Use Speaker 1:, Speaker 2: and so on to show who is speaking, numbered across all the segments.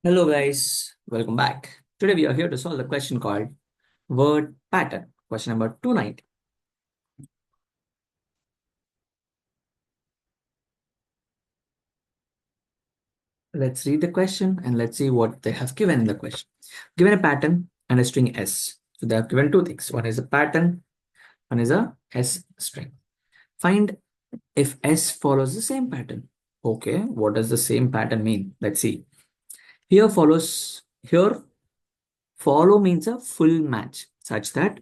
Speaker 1: Hello guys, welcome back. Today we are here to solve the question called word pattern. Question number 290. Let's read the question and let's see what they have given in the question. Given a pattern and a string S. So they have given two things. One is a pattern, one is a S string. Find if S follows the same pattern. Okay, what does the same pattern mean? Let's see. Here follow means a full match such that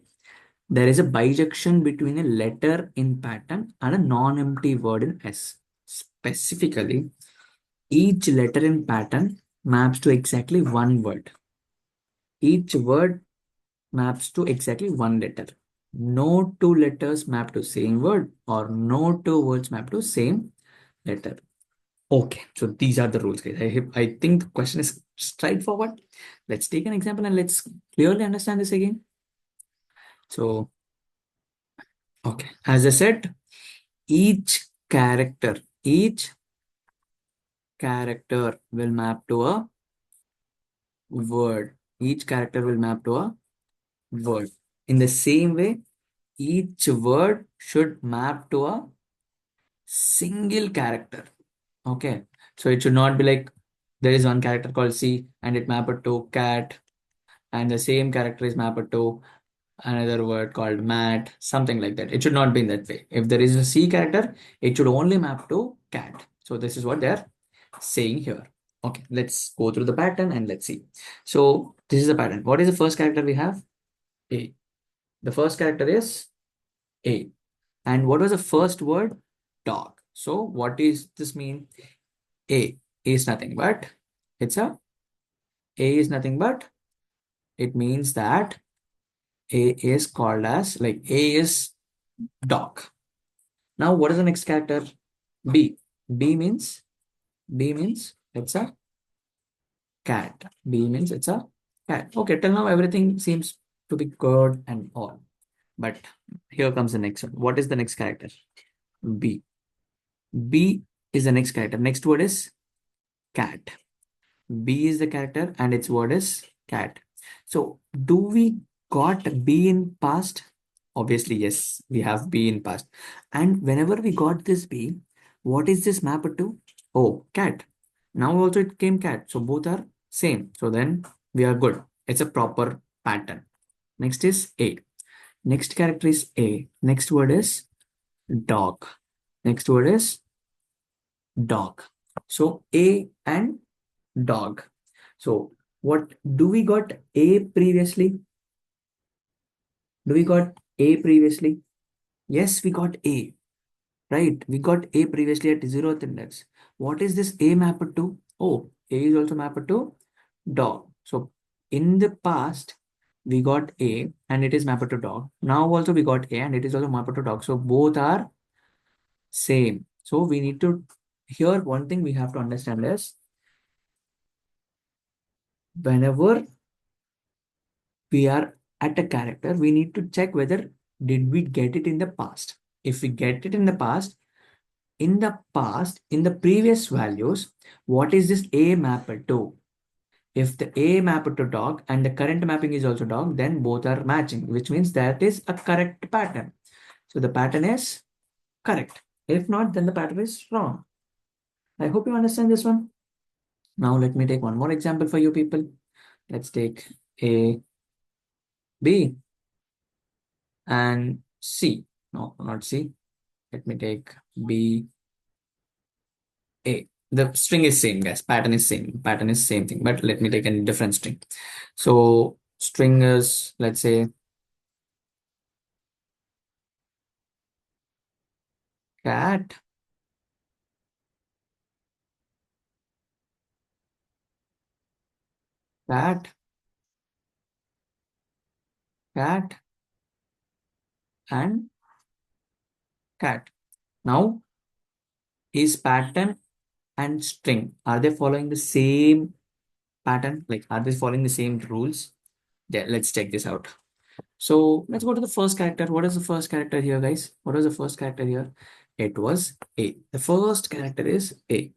Speaker 1: there is a bijection between a letter in pattern and a non-empty word in S. Specifically, each letter in pattern maps to exactly one word. Each word maps to exactly one letter. No two letters map to same word or no two words map to same letter. Okay, so these are the rules, guys. I think the question is straightforward. Let's take an example and let's clearly understand this again. So, okay, as I said, each character will map to a word. Each character will map to a word. In the same way, each word should map to a single character. Okay. So it should not be like there is one character called C and it mapped to cat, and the same character is mapped to another word called mat, something like that. It should not be in that way. If there is a C character, it should only map to cat. So this is what they're saying here. Okay, let's go through the pattern and let's see. So this is the pattern. What is the first character we have? A. The first character is A. And what was the first word? Dog. So what is this mean? A. A is nothing but it's a A is nothing but it means that A is called as like A is dog. Now what is the next character? B. B means it's a cat. B means it's a cat. Okay, till now everything seems to be good and all. But here comes the next one. What is the next character? B. B is the next character. Next word is cat. B is the character and its word is cat. So do we got B in past? Obviously, yes, we have B in past. And whenever we got this B, what is this mapped to? Oh, cat. Now also it came cat. So both are same. So then we are good. It's a proper pattern. Next is A. Next character is A. Next word is dog. Next word is dog. So A and dog. So what do we got A previously? Do we got A previously? Yes, we got A, right? We got A previously at 0th index. What is this A mapped to? Oh, A is also mapped to dog. So in the past, we got A and it is mapped to dog. Now also we got A and it is also mapped to dog. So both are same. So we need to, here one thing we have to understand is whenever we are at a character, we need to check whether did we get it in the past. If we get it in the past, in the previous values, what is this A mapped to? If the A mapped to dog and the current mapping is also dog, then both are matching, which means that is a correct pattern. So the pattern is correct. If not, then the pattern is wrong. I hope you understand this one. Now let me take one more example for you people. Let's take A, B, and C. No, not C. Let me take B, A. The string is same, guys. Pattern is same. Pattern is same thing. But let me take a different string. So string is, let's say, cat, cat, cat, and cat. Now, is pattern and string, are they following the same pattern? Like, are they following the same rules? Yeah, let's check this out. So let's go to the first character. What is the first character here, guys? What was the first character here? It was A. The first character is A.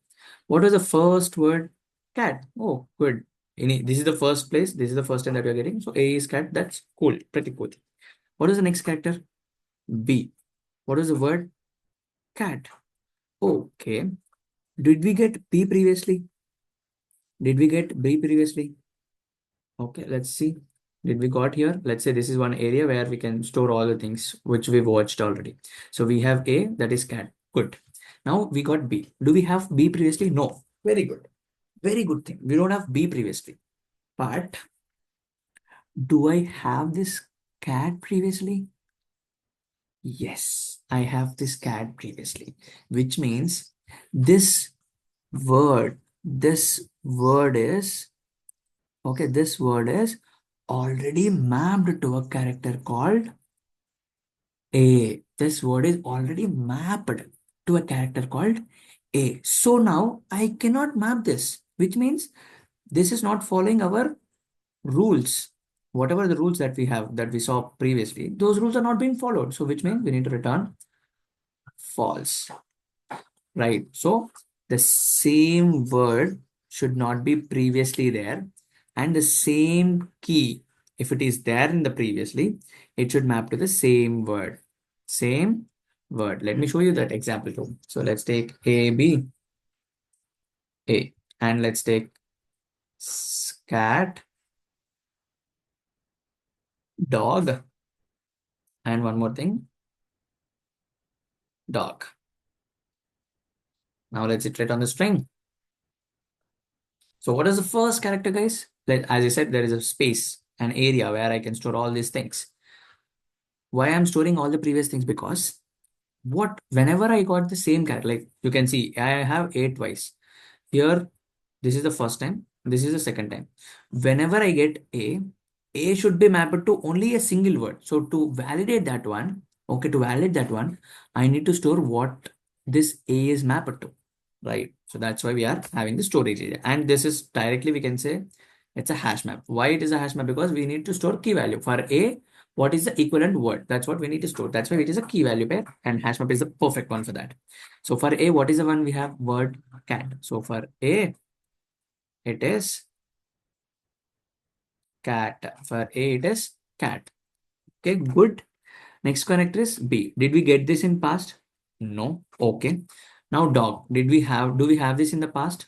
Speaker 1: What was the first word? Cat. Oh, good. This is the first place. This is the first time that we are getting. So A is cat. That's cool. Pretty cool. What is the next character? B. What is the word? Cat. Okay. Did we get B previously? Did we get B previously? Okay, let's see. Did we got here? Let's say this is one area where we can store all the things which we watched already. So we have A, that is cat. Good. Now we got B. Do we have B previously? No. Very good. Very good thing. We don't have B previously. But do I have this cat previously? Yes, I have this cat previously, which means this word is, okay, this word is already mapped to a character called A. This word is already mapped to a character called A. So now I cannot map this, which means this is not following our rules. Whatever the rules that we have that we saw previously, those rules are not being followed. So which means we need to return false, right? So the same word should not be previously there, and the same key, if it is there in the previously, it should map to the same word. Same word. Let me show you that example too. So let's take A, B, A, and let's take cat, dog, and one more thing, dog. Now let's iterate on the string. So what is the first character, guys? As I said, there is a space, an area where I can store all these things. Why I'm storing all the previous things? Because whenever I got the same character, like you can see, I have 8 twice. Here, this is the first time. This is the second time. Whenever I get A should be mapped to only a single word. So to validate that one, okay, to validate that one, I need to store what this A is mapped to, right? So that's why we are having the storage area. And this is directly, we can say it's a hash map. Why it is a hash map? Because we need to store key value. For A, what is the equivalent word? That's what we need to store. That's why it is a key value pair, and hash map is the perfect one for that. So for A, what is the one we have? Word cat. So for A, it is cat. For A, it is cat. Okay, good. Next connector is B. Did we get this in past? No. Okay. Now dog. Do we have this in the past?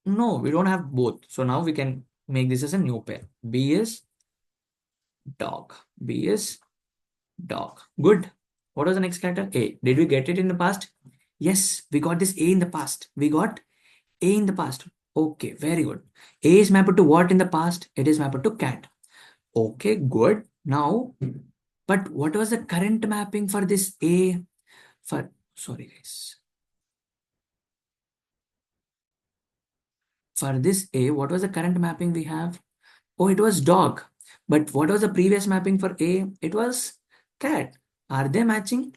Speaker 1: No, we don't have both. So now we can make this as a new pair. B is dog. B is dog. Good. What was the next character? A. Did we get it in the past? Yes, we got this A in the past. We got A in the past. Okay, very good. A is mapped to what in the past? It is mapped to cat. Okay, good. Now, but what was the current mapping for this A? Sorry guys. For this A, what was the current mapping we have? Oh, it was dog. But what was the previous mapping for A? It was cat. Are they matching?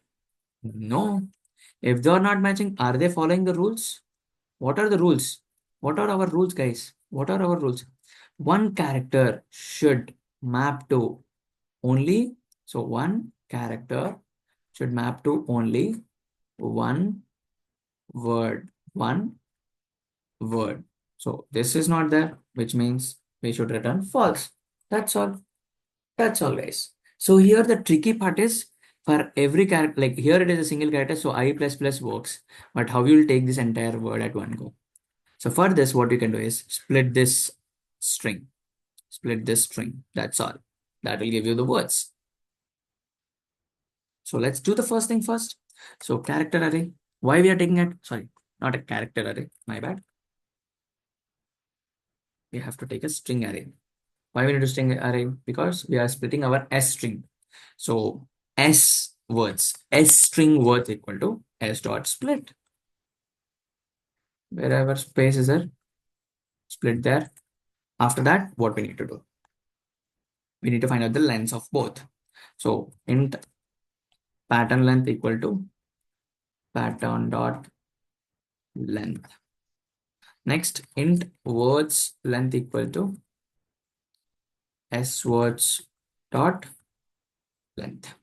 Speaker 1: No. If they are not matching, are they following the rules? What are the rules? What are our rules, guys? What are our rules? One character should map to only, so one character should map to only one word. One word. So this is not there, which means we should return false. That's all. That's all, guys. So here the tricky part is for every character, like here it is a single character, so I plus plus works. But how you will take this entire word at one go? So for this, what you can do is split this string. Split this string. That's all. That will give you the words. So let's do the first thing first. So character array. Why we are taking it? Sorry, not a character array. My bad. We have to take a string array. Why we need to string array? Because we are splitting our S string. So S words, S string words equal to S dot split. Wherever space is there, split there. After that, what we need to do? We need to find out the lengths of both. So int pattern length equal to pattern dot length. Next, int words length equal to S words dot length.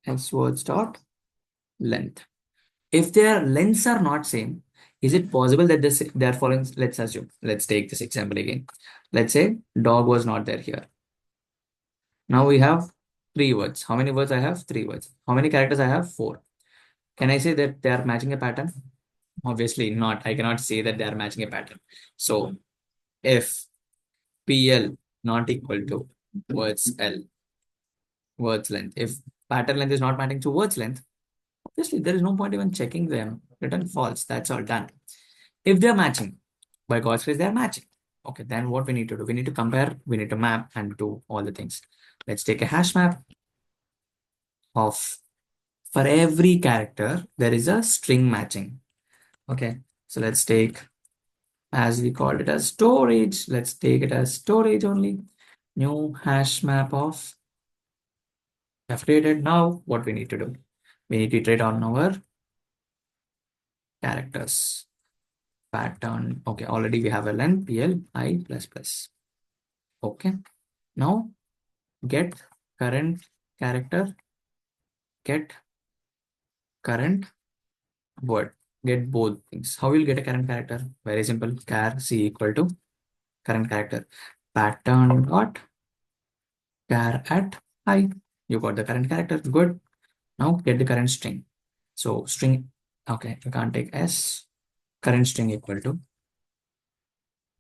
Speaker 1: S words dot length. If their lengths are not same, Is it possible that this they are following? Let's assume. Let's take this example again. Let's say dog was not there here. Now we have three words. How many words I have? Three words. How many characters I have? Four. Can I say that they are matching a pattern? Obviously not. I cannot say that they are matching a pattern. So if PL not equal to words L, words length. If pattern length is not matching to words length, obviously there is no point even checking them. Return false. That's all done. If they're matching, by God's grace, they're matching. Okay, then what we need to do? We need to compare, we need to map and do all the things. Let's take a hash map of, for every character, there is a string matching. Okay, so let's take, as we called it as storage, let's take it as storage only. New hash map of, I've created. Now what we need to do? We need to iterate on our characters. Pattern. Okay, already we have a length PL I plus plus. Okay, now get current character, get current word, get both things. How will get a current character? Very simple. Char c equal to current character. Pattern dot char at I. You got the current character. Good. Now get the current string. So string. Okay, you can't take s. Current string equal to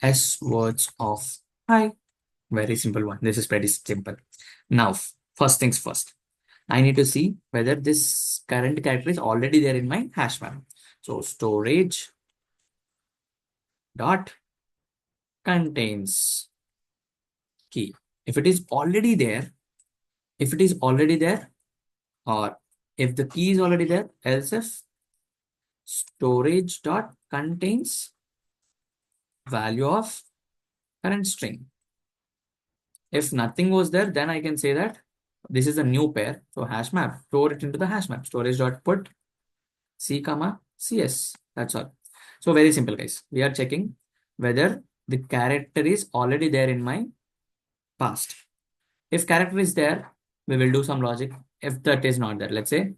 Speaker 1: s words of I. Very simple one. This is pretty simple. Now, first things first. I need to see whether this current character is already there in my hash map. So storage dot contains key. If it is already there, if it is already there, or if the key is already there, else if storage dot contains value of current string. If nothing was there, then I can say that this is a new pair. So hash map, store it into the hash map. Storage dot put C comma CS. That's all. So very simple, guys. We are checking whether the character is already there in my past. If character is there, we will do some logic. If that is not there, let's say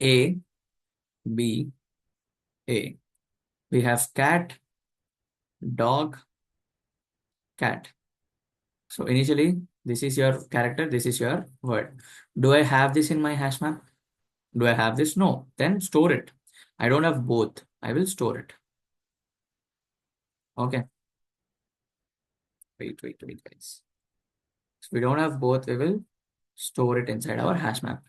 Speaker 1: A, B, A. We have cat, dog, cat. So initially, this is your character, this is your word. Do I have this in my hash map? Do I have this? No. Then store it. I don't have both. I will store it. Okay. Wait, guys. So we don't have both. We will store it inside our hash map.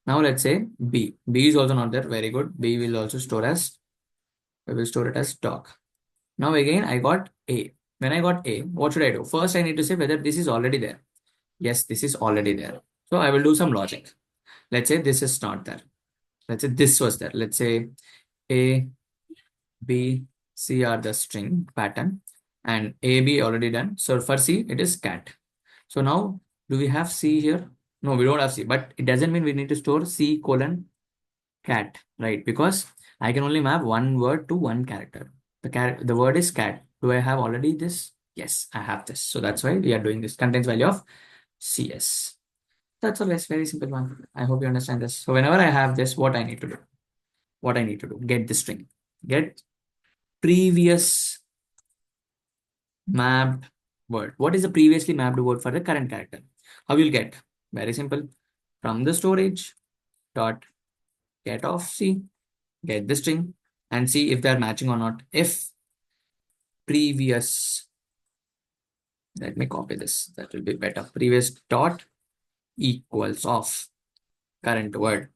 Speaker 1: Now let's say B. B is also not there. Very good. B will also store as, we will store it as dog. Now again, I got A. When I got A, what should I do? First, I need to say whether this is already there. Yes, this is already there. So I will do some logic. Let's say this is not there. Let's say this was there. Let's say A, B, C are the string pattern and A, B already done. So for C, it is cat. So now, do we have C here? No, we don't have C, but it doesn't mean we need to store C colon cat, right? Because I can only map one word to one character. The word is cat. Do I have already this? Yes, I have this. So that's why we are doing this. Contains value of CS. That's always very simple one. I hope you understand this. So whenever I have this, what I need to do? What I need to do? Get the string. Get previous mapped word. What is the previously mapped word for the current character? How will get? Very simple. From the storage dot get of C, get the string and see if they're matching or not. If previous, let me copy this. That will be better. Previous dot equals of current word.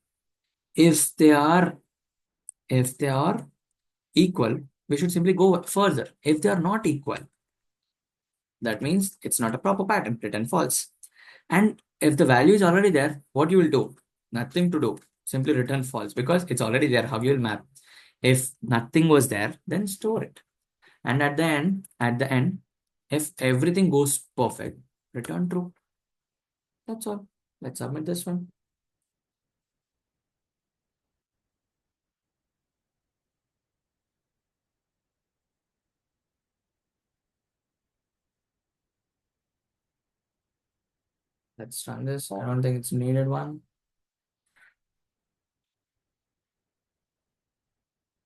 Speaker 1: If they are, if they are equal, we should simply go further. If they are not equal, that means it's not a proper pattern, return false. And if the value is already there, what you will do? Nothing to do. Simply return false because it's already there. How you will map? If nothing was there, then store it. And at the end, if everything goes perfect, return true. That's all. Let's submit this one. Let's run this. I don't think it's needed one.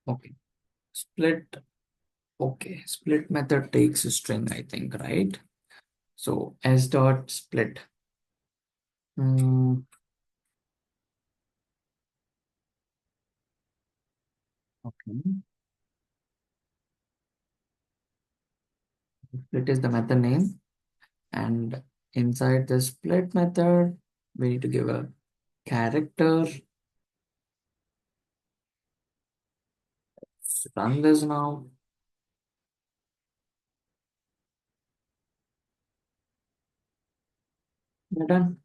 Speaker 1: Okay. Split. Okay, split method takes a string, I think, right? So s dot split. Hmm, okay. Split is the method name, and inside the split method, we need to give a character. Let's run this now. We're done.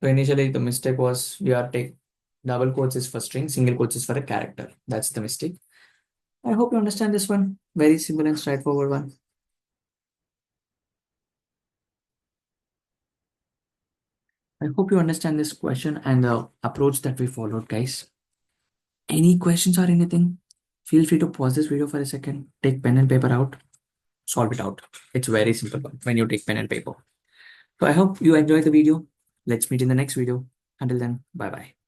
Speaker 1: So initially the mistake was we are take double quotes is for string, single quotes is for a character. That's the mistake. I hope you understand this one. Very simple and straightforward one. I hope you understand this question and the approach that we followed, guys. Any questions or anything? Feel free to pause this video for a second, take pen and paper out, solve it out. It's very simple when you take pen and paper. So I hope you enjoyed the video. Let's meet in the next video. Until then, bye bye.